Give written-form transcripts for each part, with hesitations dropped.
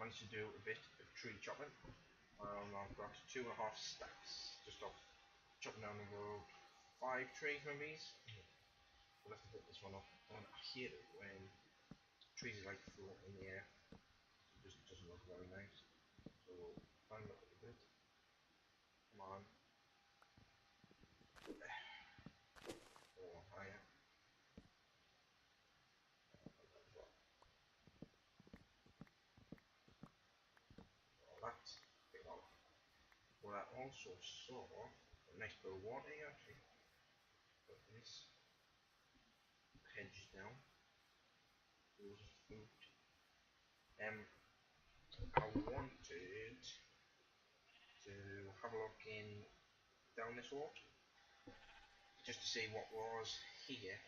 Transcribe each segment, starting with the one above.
managed to do a bit of tree chopping. I've got 2.5 stacks just off chopping down about 5 trees maybe. We'll have to put this one up. And I hate it when trees are like floating in the air. It just doesn't look very nice. So we'll climb up a bit. Come on. Oh, higher. That big one. Well, I also saw a nice bit of water here actually. Put this hedge down. Those food. I wanted to have a look in down this walk just to see what was here.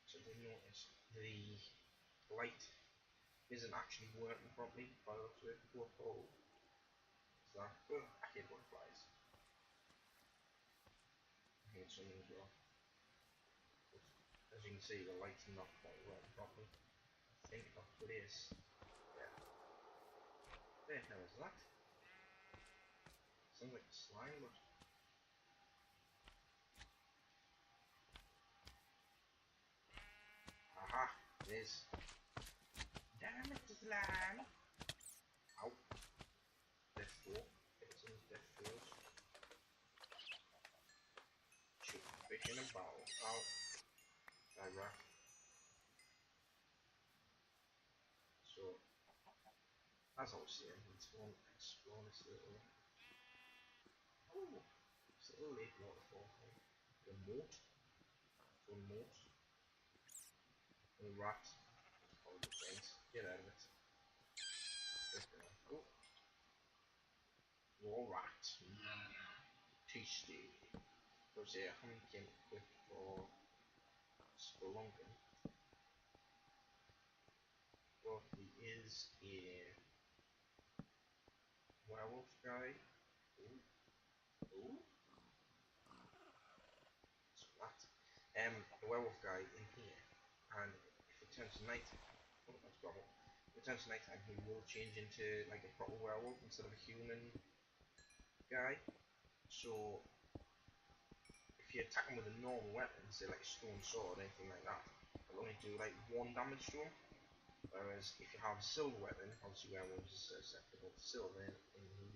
So I did notice the light isn't actually working properly by the looks of it. Whoa. So I hate butterflies. I hate some as well. But as you can see, the light's not quite working properly. I think if I place, yeah. The hell is that? Sounds like slime, but aha, it is. Damn it, slime! Ow. Death fall. Get some death falls. Shoot fish in a bowl. Ow. Die, rat. So, as I was saying, let's go and explore this little. Oh, it's a little lake waterfall thing. The moat. One moat. A rat. All the things. Get out of it. Oh. Raw rat. Tasty. So yeah, how many came quick for spelunking? Well, he is a werewolf guy. Ooh. So that. The werewolf guy in here, and if it turns night, oh, that's gravel. If it turns nighttime, he will change into like a proper werewolf instead of a human guy. So if you attack him with a normal weapon, say like a stone sword or anything like that, it'll only do like 1 damage to him. Whereas if you have a silver weapon, obviously werewolves are susceptible to silver in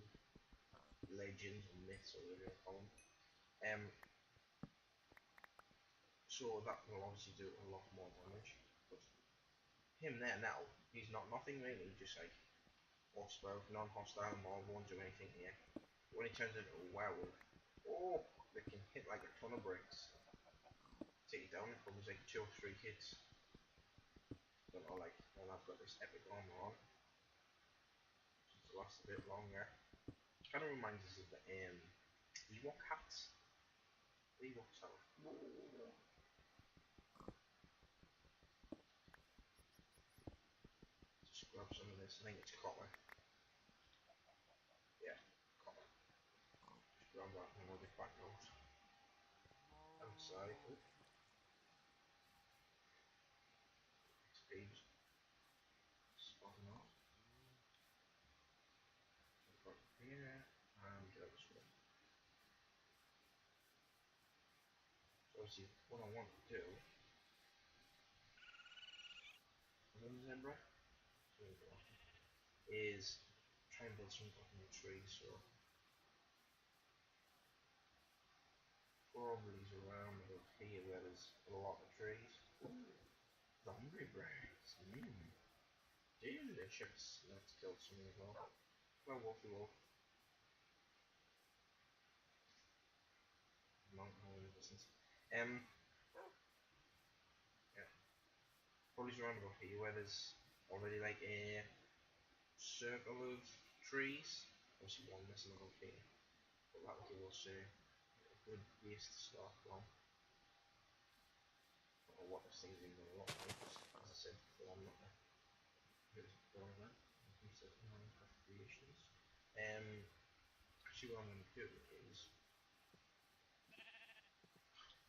legends or myths or whatever you call them. So that will obviously do a lot more damage. But him there now, he's not nothing really, just like hostile, non-hostile mob, won't do anything here. But when he turns into a werewolf, oh, they can hit like a ton of bricks. Take it down in probably like 2 or 3 hits. Don't know, like, when I've got this epic armor on, it lasts a bit longer. Kind of reminds us of the Ewok hats. Ewoks have. Whoa. Just grab some of this. I think it's copper. Yeah, copper. Just grab that and we'll get back out. Outside. Oh. XP's spotting off. Put it here and get out this way. So obviously what I want to do Zebra is try and build some fucking trees, so probably around about here where there's a lot of trees. Ooh, zombie brains. Delicious. Let's kill some as well. Well, wolfy wolf. Not in the distance. Yeah. Probably around about here where there's already like a circle of trees. Obviously one missing over here. But that will give us a good base to start from. I don't know what this thing's even going to look like. As I said before, I'm not a good explorer there. I said Minecraft creations. Actually what I'm going to do is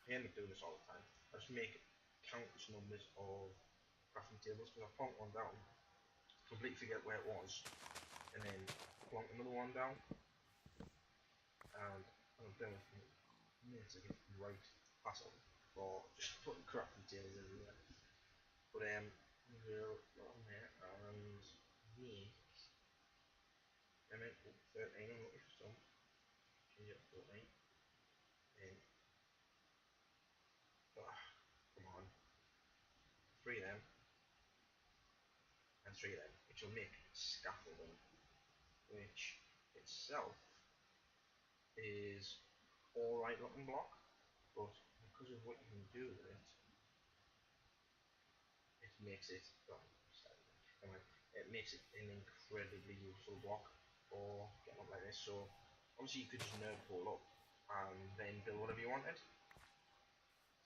I end up doing this all the time. I just make countless numbers of crafting tables because I put one down, completely forget where it was, and then plonk another one down, and I'm done with minutes to get right hassle for just putting crap details everywhere. But we'll go on there and make I meant 13, I'm looking for some. Change it to 14. And come on. 3 of them and 3 of them, which will make scaffolding, which itself is alright looking block, but because of what you can do with it, it makes it it makes it an incredibly useful block for getting up like this. So obviously you could just nerd pull up and then build whatever you wanted.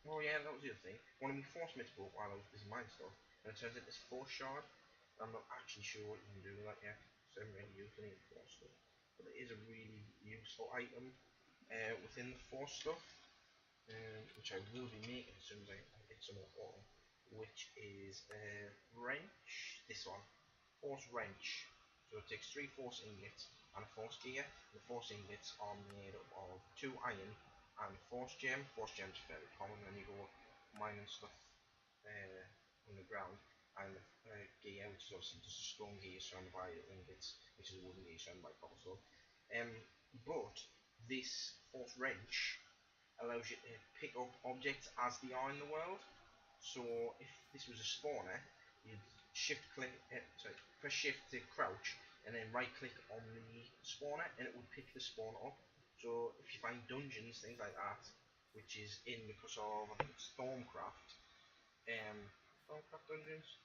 Oh yeah, that was the other thing. One of me forced me to pull up while I was busy mining stuff, and it turns out this force shard. I'm not actually sure what you can do with that yet, so I haven't really used any of the force stuff. But it is a really useful item within the force stuff, which I will be making as soon as I get some more oil, which is a wrench. This one. Force wrench. So it takes 3 force ingots and a force gear. The force ingots are made up of 2 iron and a force gem. Force gems are fairly common when you go mining stuff underground. And gear, which is obviously just a stone gear surrounded by ingots, which is a wooden gear surrounded by cobblestone. But this force wrench allows you to pick up objects as they are in the world. So if this was a spawner, you'd press shift to crouch, and then right click on the spawner, and it would pick the spawner up. So if you find dungeons, things like that, which is in because of I think it's Stormcraft, Stormcraft dungeons,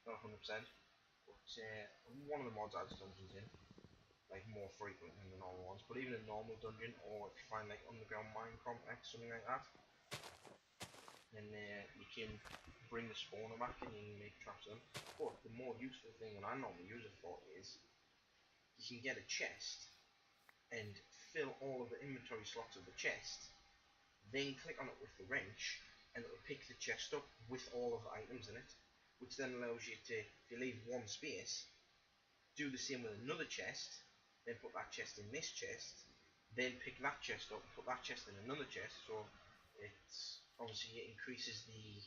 not 100%, but one of the mods adds dungeons in, like more frequent than the normal ones. But even a normal dungeon, or if you find like underground mine complex, something like that, then you can bring the spawner back and you can make traps of them. But the more useful thing that I normally use it for is you can get a chest and fill all of the inventory slots of the chest, then click on it with the wrench and it will pick the chest up with all of the items in it, which then allows you to, if you leave one space, do the same with another chest, then put that chest in this chest, then pick that chest up, put that chest in another chest. So it's obviously it increases the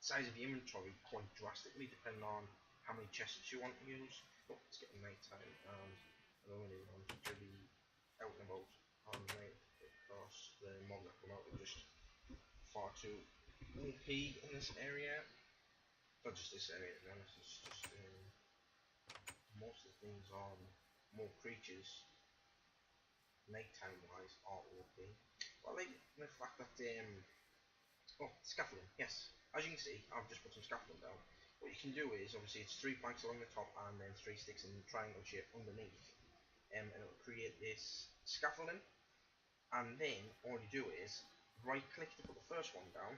size of the inventory quite drastically depending on how many chests you want to use. But it's getting night time and I don't really want to be out and about on the night because the mob that come out are just far too OP in this area. Not just this area, to be honest, it's just most of the things on more creatures nighttime wise are OP. Well, like the fact that oh, scaffolding, yes. As you can see, I've just put some scaffolding down. What you can do is, obviously, it's 3 planks along the top and then 3 sticks in triangle shape underneath. And it'll create this scaffolding. And then, all you do is, right click to put the first one down.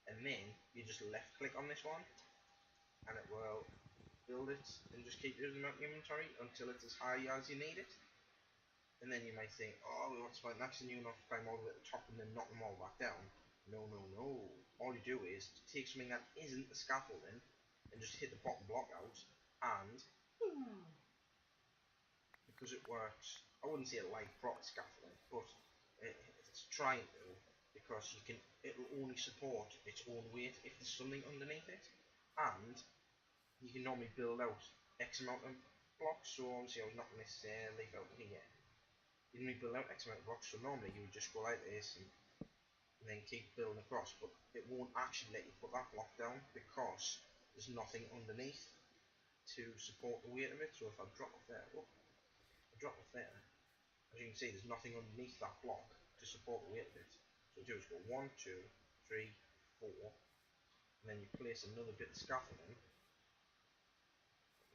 And then, you just left click on this one. And it will build it and just keep using out the inventory until it's as high as you need it. And then you might think, oh, we want to spend next to you enough to climb all the way to the top and then knock them all back down. No, no, no. All you do is take something that isn't the scaffolding and just hit the bottom block out, and because it works, I wouldn't say it like proper scaffolding, but it's trying to, because it'll only support its own weight if there's something underneath it, and you can normally build out X amount of blocks. So obviously I was knocking this leaf out here. You can build out X amount of blocks, so normally you would just go like this and then keep building across, but it won't actually let you put that block down because there's nothing underneath to support the weight of it. So if I drop off there, as you can see, there's nothing underneath that block to support the weight of it. So what you do is go 1, 2, 3, 4, and then you place another bit of scaffolding like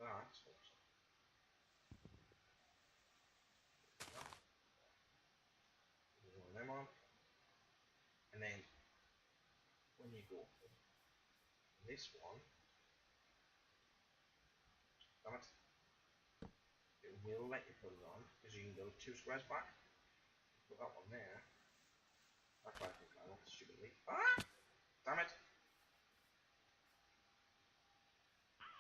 that. One of them on, and then when you go for this one, damn it, it will let you put it on because you can build 2 squares back. Put that one there. That's why I can climb off stupidly. Ah! Damn it!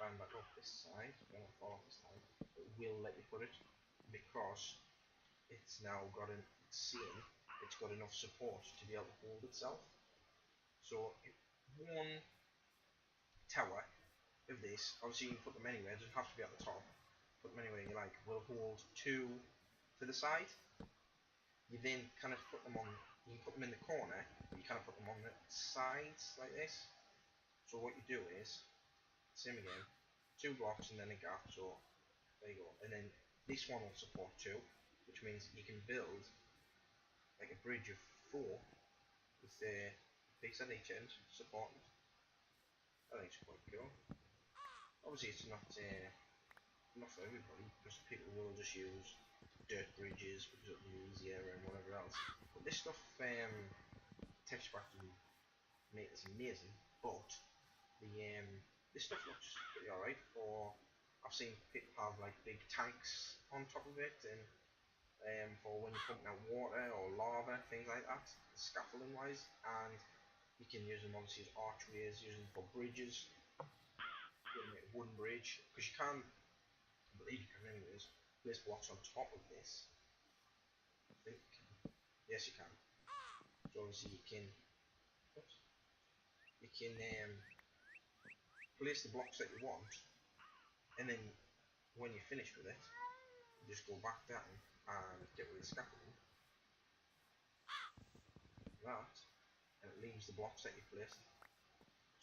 climb back up this side, you don't fall off this time, it will let you put it, because it's now got it's got enough support to be able to hold itself. So one tower of this, obviously you can put them anywhere, it doesn't have to be at the top, put them anywhere you like, will hold two to the side. You then kind of put them on, you can put them in the corner, but you kind of put them on the sides like this. So what you do is, same again, 2 blocks and then a gap, so there you go. And then this one will support 2, which means you can build like a bridge of 4 with the piece at each end supporting. I think it's quite cool. Obviously it's not for everybody, because people will just use dirt bridges because it'll be easier and whatever else. But this stuff, texture pack doesn't make this amazing, but the this stuff looks pretty alright. For I've seen people have like big tanks on top of it, and for when you're pumping out water or lava, things like that, scaffolding wise, and you can use them obviously as archways, use them for bridges. You can make a wooden bridge, because you can, I believe you can anyways, place blocks on top of this. I think you can. Yes, you can. So obviously you can, place the blocks that you want, and then when you're finished with it, you just go back down and get rid of the scaffolding, that, and it leaves the blocks that you placed.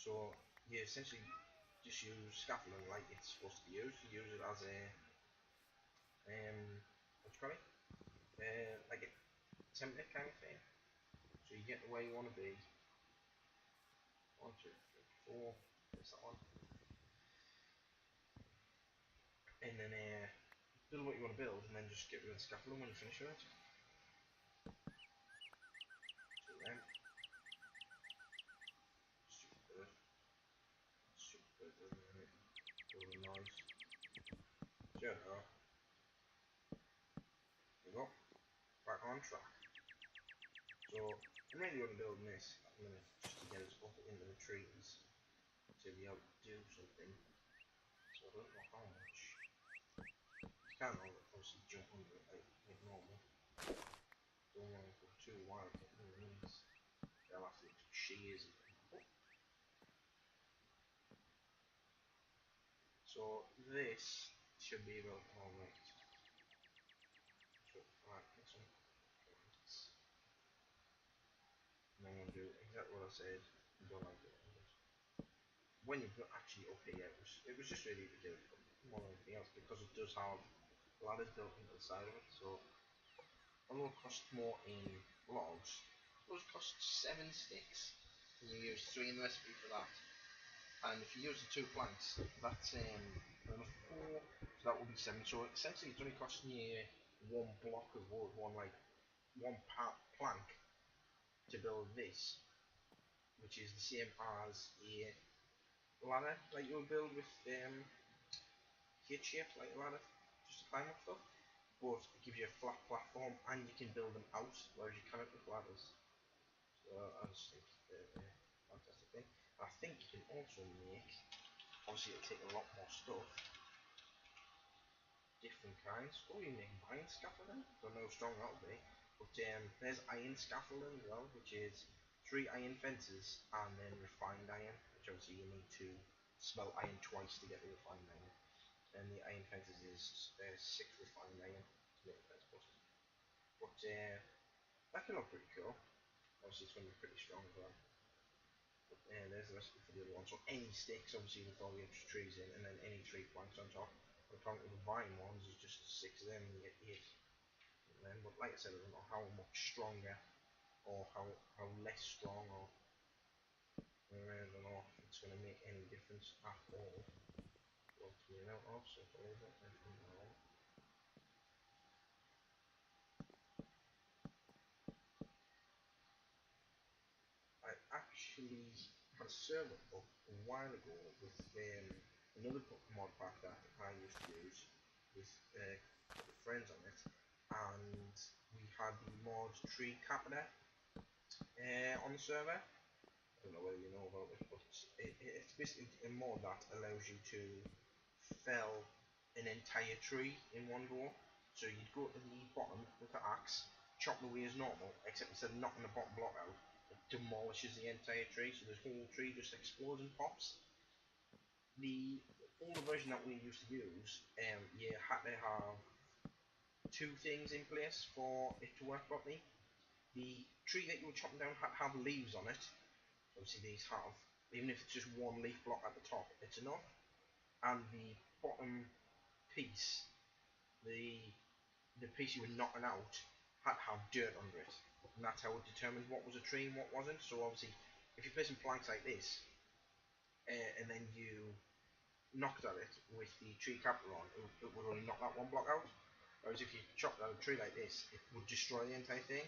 So you essentially just use scaffolding like it's supposed to be used. You use it as a what do you call it? Like a template kind of thing. So you get the way you want to be. 1, 2, 3, 4. There's that one. And then build what you want to build, and then just get rid of the scaffolding when you finish with it. So then, super really nice. There we go. Back on track. So I'm really going to build this at the minute, just to get us up into the trees to be able to do something. So I don't know how much. You can obviously jump under it like normal. Don't want to go too wild getting the knees. They'll have to shears and so this should be about alright. So get some points. And I'm going to do exactly what I said. I don't like it. When you actually up here, it was just really to get it more than anything else, because it does have ladders built into the side of it. So although it costs more in logs, it does cost 7 sticks. And you use 3 in the recipe for that. And if you use the 2 planks, that's another 4, so that will be 7. So essentially it's only costing you 1 block of wood, one plank to build this, which is the same as a ladder like you would build with gate shape like a ladder, just to climb up stuff. But it gives you a flat platform and you can build them out, whereas you cannot with ladders. So I just think they're a fantastic thing. I think you can also make, obviously it'll take a lot more stuff, different kinds. Oh, you make iron scaffolding? Don't know how strong that'll be. But there's iron scaffolding as well, which is 3 iron fences and then refined iron, which obviously you need to smelt iron twice to get the refined iron. And the iron fences is 6 refined iron to make the fence post. But that can look pretty cool. Obviously it's going to be pretty strong as well. But there's the recipe for the other one. So any sticks, obviously with all the extra trees in, and then any 3 planks on top. Apparently the vine ones is just 6 of them and you get 8 of them. But like I said, I don't know how much stronger or how less strong, or I don't know if it's going to make any difference at all. What to be out of, so for everything now. I actually had a server up a while ago with another mod pack that I used to use with friends on it, and we had the mod tree capita on the server. don't know whether you know about it, but it's basically a mod that allows you to fell an entire tree in one go. So you'd go to the bottom with the axe, chop the way as normal, except instead of knocking the bottom block out, it demolishes the entire tree, so the whole tree just explodes and pops. The older version that we used to use, you had to have two things in place for it to work properly. The tree that you were chopping down had to have leaves on it. Obviously these have. Even if it's just one leaf block at the top, it's enough. And the bottom piece, the piece you were knocking out, had to have dirt under it. And that's how it determined what was a tree and what wasn't. So obviously, if you play some planks like this, and then you knocked at it with the tree capital on, it would only knock that one block out. Whereas if you chopped out a tree like this, it would destroy the entire thing.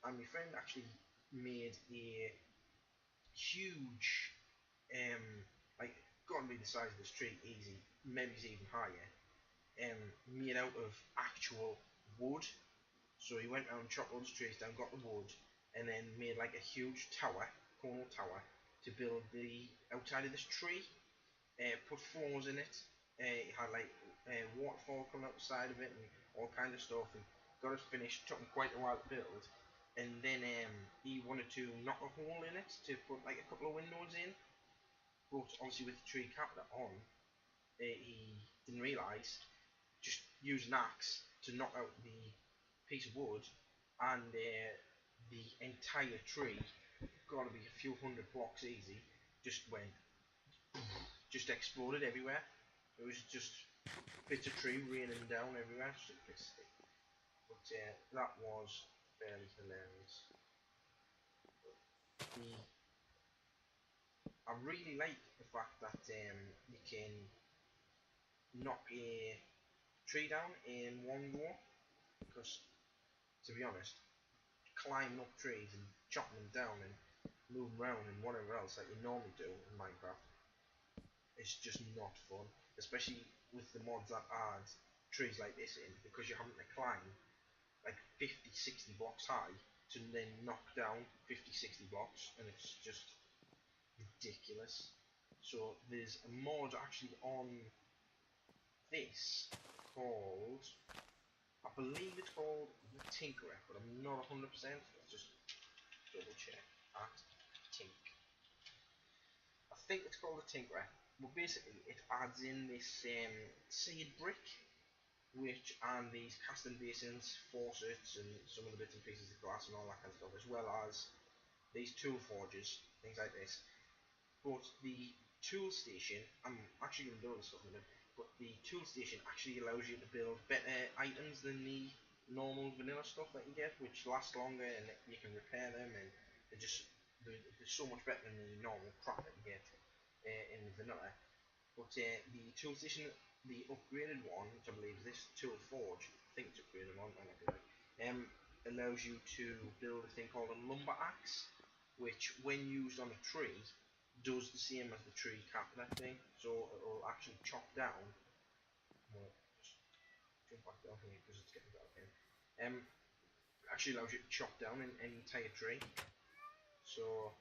And my friend actually made a huge, like, gotta be the size of this tree, easy, maybe it's even higher, made out of actual wood. So he went around, chopped all the trees down, got the wood, and then made like a huge tower, corner tower, to build the outside of this tree. Put floors in it. It had like waterfall coming out the side of it and all kinds of stuff. And got it finished. Took him quite a while to build. And then he wanted to knock a hole in it to put like a couple of windows in. But obviously with the tree cabinet on, he didn't realise. Just used an axe to knock out the piece of wood, and the entire tree, got to be a few hundred blocks easy, just went, just exploded everywhere. It was just bits of tree raining down everywhere. But that was fairly hilarious. I really like the fact that you can knock a tree down in one go, because to be honest, climbing up trees and chopping them down and moving around and whatever else that you normally do in Minecraft, it's just not fun. Especially with the mods that add trees like this in, because you're having to climb like 50, 60 blocks high to then knock down 50, 60 blocks, and it's just ridiculous. So there's a mod actually on this called, I believe it's called the Tinkerer, but I'm not 100%. Let's just double check at Tink. I think it's called the Tinkerer. But basically, it adds in this seed brick, which and these casting basins, faucets, and some of the bits and pieces of glass and all that kind of stuff, as well as these tool forges, things like this. But the tool station, I'm actually going to build this stuff in a bit, but the tool station actually allows you to build better items than the normal vanilla stuff that you get, which lasts longer and you can repair them, and they're so much better than the normal crap that you get in vanilla. But the tool station, the upgraded one, which I believe is this tool forge, I think it's upgraded one, I might be right, allows you to build a thing called a lumber axe, which when used on a tree does the same as the tree cap that thing, so it will actually chop down. Well, just jump back down here because it's getting dark again. Actually allows you to chop down an entire tree. So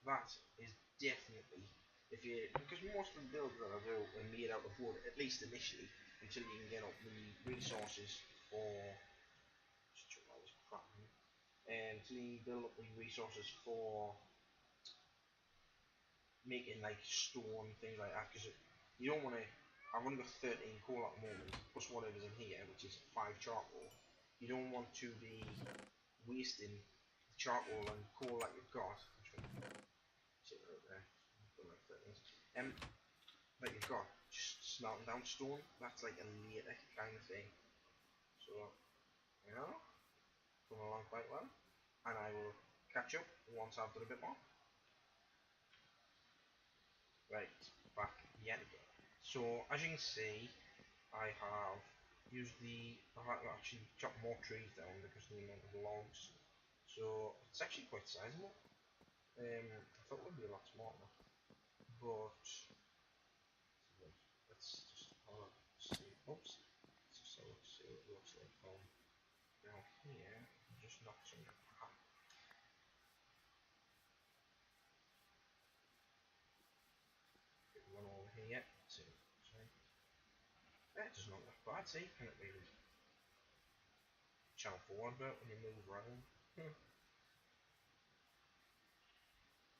that is definitely, if you, because most of the builds that I do are made out of wood, at least initially, until you can get up the resources for, just chuck all this crap in, and until you build up the resources for making like stone, things like that, because you don't want to, I've only got 13 coal at the moment, plus whatever's in here, which is 5 charcoal. You don't want to be wasting charcoal and coal that you've got, sit right there, like that you've got, just smelting down stone. That's like a later kind of thing. So, you know, coming along quite well. And I will catch up once I've done a bit more. Right, back yet again. So, as you can see, I have used I have actually chopped more trees down because of the amount of logs. So, it's actually quite sizable. I thought it would be a lot smaller. But, let's just see. Oops. So let's see what it looks like from down here. Just knock some. here. So, that does not look bad, see, can it really channel forward about when you move around?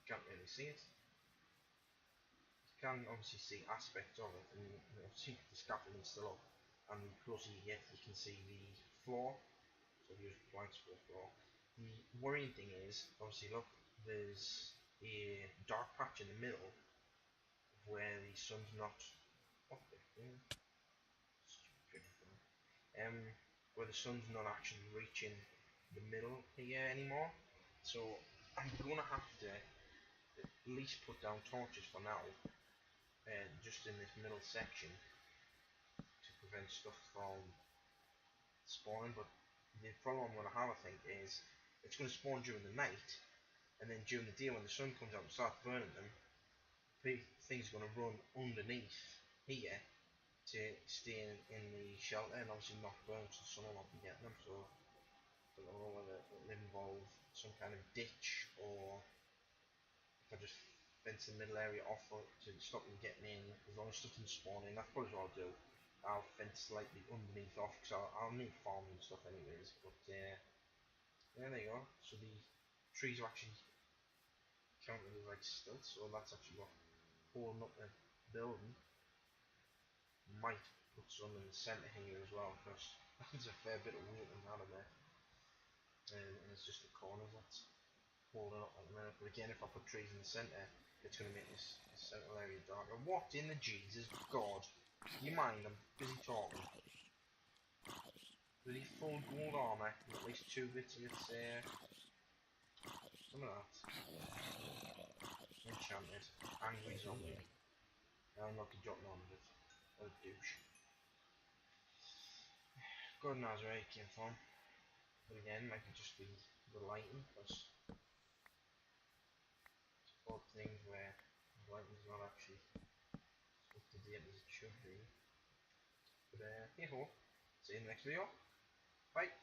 Can't really see it. You can obviously see aspects of it, and you know, see the scaffolding still up, and the closer you get, you can see the floor. So I've used planks for the floor. The worrying thing is, obviously, look, there's a dark patch in the middle where the sun's not. What the hell? Um, where the sun's not actually reaching the middle here anymore. So I'm gonna have to at least put down torches for now, just in this middle section to prevent stuff from spawning. But the problem I'm gonna have, I think, is it's gonna spawn during the night, and then during the day when the sun comes out and starts burning them, things are gonna run underneath here to stay in the shelter and obviously not burn, so the sun will not be getting them. So I don't know whether it'll involve some kind of ditch, or if I just fence the middle area off to stop them getting in, as long as stuff doesn't spawn in. That's probably what I'll do. I'll fence slightly underneath off, because I'll need farming and stuff anyways. But yeah, there you go. So the trees are actually counted as like stilts, so that's actually what holding up the building. Might put some in the centre here as well, because there's a fair bit of weight in that of there. And it's just the corners that's holding up at the minute. But again, if I put trees in the centre, it's going to make this central area darker. What in the Jesus God? You mind? I'm busy talking. Bloody full gold armour, at least 2 bits of its some of that. Enchanted. Angry zombie. I'm not dropping on it. What a douche. God knows where it came from. But again, might just be the lighting, because it's both things where the lighting's not actually up to date as it should be. But hey ho, see you in the next video. Bye.